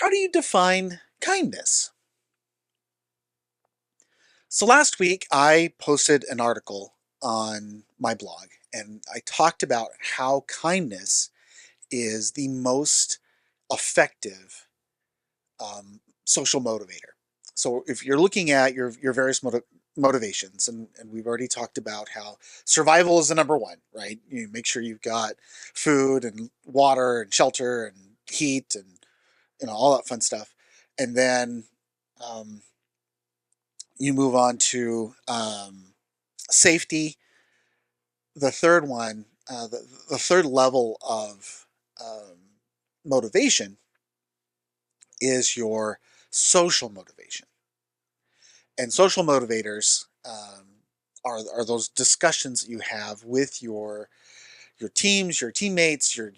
How do you define kindness? So last week I posted an article on my blog and I talked about how kindness is the most effective social motivator. So if you're looking at your various motivations, and we've already talked about how survival is the number one, right? You make sure you've got food and water and shelter and heat and all that fun stuff, and then um, you move on to safety. The third one, the third level of motivation is your social motivation. And social motivators are those discussions that you have with your teams, your teammates, your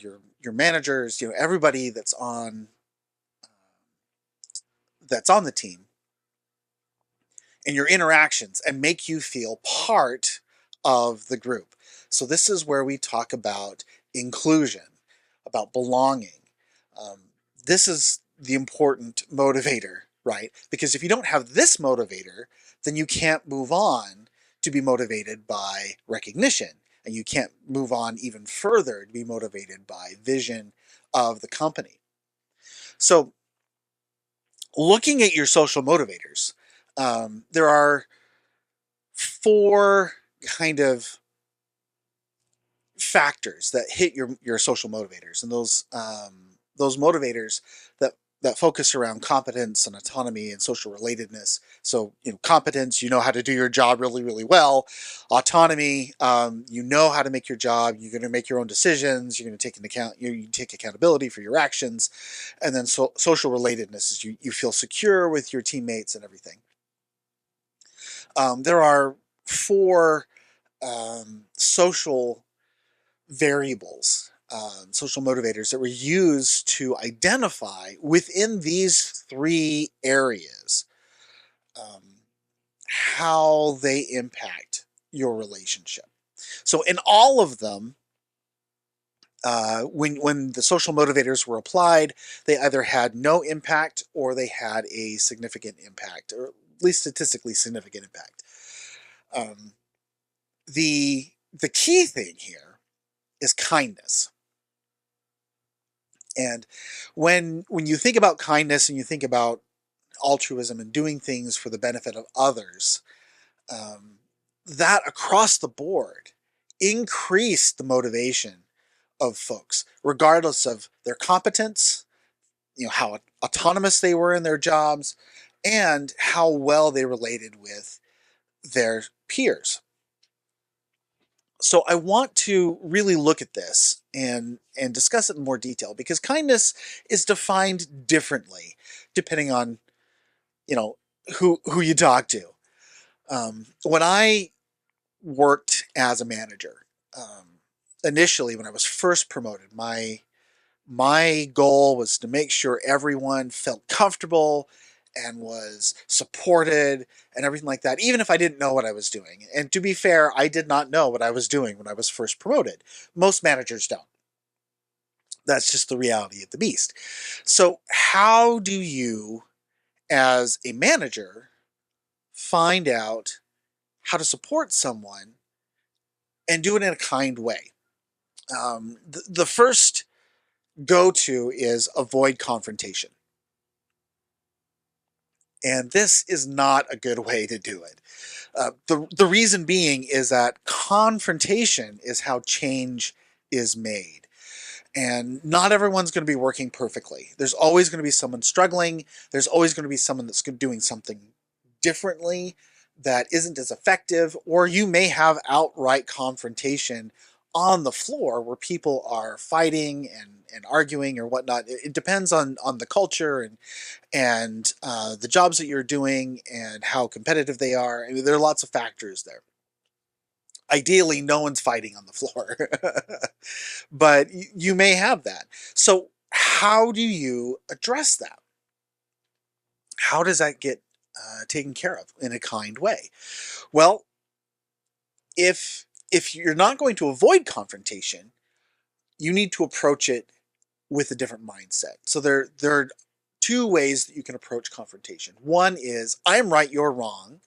managers, everybody that's on the team, and your interactions, and make you feel part of the group. So this is where we talk about inclusion, about belonging. Um, this is the important motivator, right? Because if you don't have this motivator, then you can't move on to be motivated by recognition. And you can't move on even further to be motivated by vision of the company. So looking at your social motivators, there are four kind of factors that hit your social motivators, and those motivators that focus around competence and autonomy and social relatedness. So competence, you know how to do your job really really well. Autonomy, you know how to make your job. You're going to make your own decisions. You're going to take into account, you take accountability for your actions. And then social relatedness is you feel secure with your teammates and everything. There are four social variables, social motivators that were used to identify within these three areas um, how they impact your relationship. So, in all of them, when the social motivators were applied, they either had no impact or they had a significant impact, or at least statistically significant impact. Um, the key thing here is kindness. And when you think about kindness and you think about altruism and doing things for the benefit of others, um, that across the board increased the motivation of folks, regardless of their competence, how autonomous they were in their jobs, and how well they related with their peers. So I want to really look at this and discuss it in more detail, because kindness is defined differently depending on you know who you talk to. When I worked as a manager, initially when I was first promoted, my goal was to make sure everyone felt comfortable and was supported and everything like that, even if I didn't know what I was doing. And to be fair, I did not know what I was doing when I was first promoted. Most managers don't. That's just the reality of the beast. So, how do you, as a manager, find out how to support someone and do it in a kind way? The first go to is avoid confrontation. And this is not a good way to do it. The reason being is that confrontation is how change is made. And not everyone's going to be working perfectly. There's always going to be someone struggling. There's always going to be someone that's doing something differently that isn't as effective, or you may have outright confrontation on the floor where people are fighting and arguing or whatnot. It depends on the culture and the jobs that you're doing and how competitive they are. I mean, there are lots of factors there. Ideally, no one's fighting on the floor, but you may have that. So, how do you address that? How does that get taken care of in a kind way? Well, if you're not going to avoid confrontation, you need to approach it with a different mindset. So there are two ways that you can approach confrontation. One is, I'm right, you're wrong,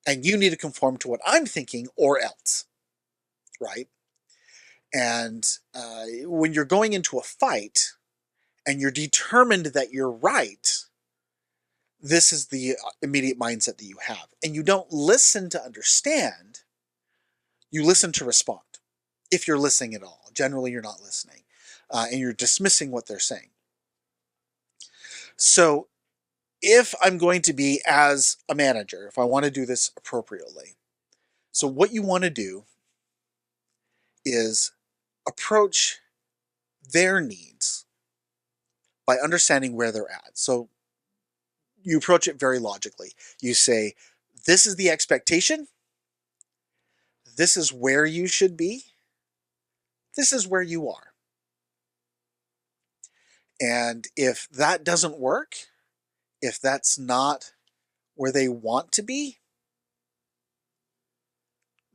and you need to conform to what I'm thinking or else, right? And when you're going into a fight and you're determined that you're right, this is the immediate mindset that you have. And you don't listen to understand, you listen to respond. If you're listening at all. Generally, you're not listening. And you're dismissing what they're saying. So if I'm going to be, as a manager, if I want to do this appropriately, so what you want to do is approach their needs by understanding where they're at. So you approach it very logically. You say, this is the expectation. This is where you should be. This is where you are. And if that doesn't work, if that's not where they want to be,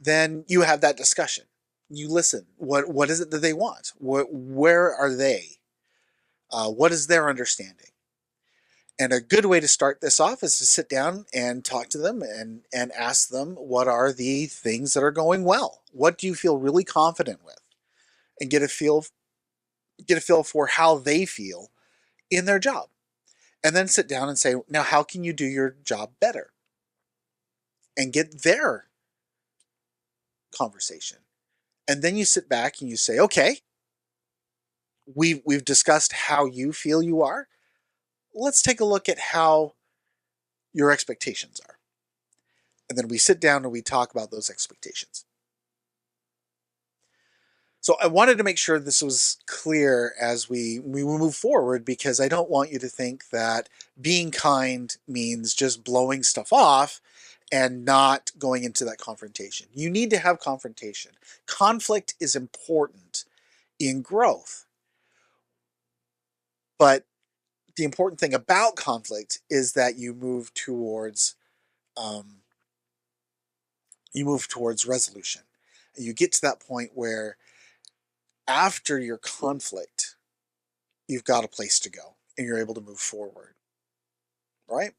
then you have that discussion. You listen. What is it that they want? Where are they? What is their understanding? And a good way to start this off is to sit down and talk to them and ask them, what are the things that are going well? What do you feel really confident with? And get a feel for how they feel in their job. And then sit down and say, now how can you do your job better? And get their conversation. And then you sit back and you say, okay, we've discussed how you feel you are. Let's take a look at how your expectations are. And then we sit down and we talk about those expectations. So I wanted to make sure this was clear as we move forward, because I don't want you to think that being kind means just blowing stuff off and not going into that confrontation. You need to have confrontation. Conflict is important in growth. But the important thing about conflict is that you move towards resolution. And you get to that point where after your conflict, you've got a place to go and you're able to move forward. Right?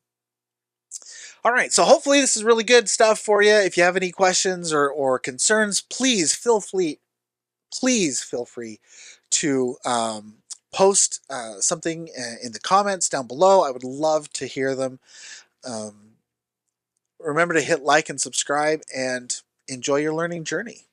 All right, so hopefully this is really good stuff for you. If you have any questions or concerns, please feel free to post something in the comments down below. I would love to hear them. Remember to hit like and subscribe, and enjoy your learning journey.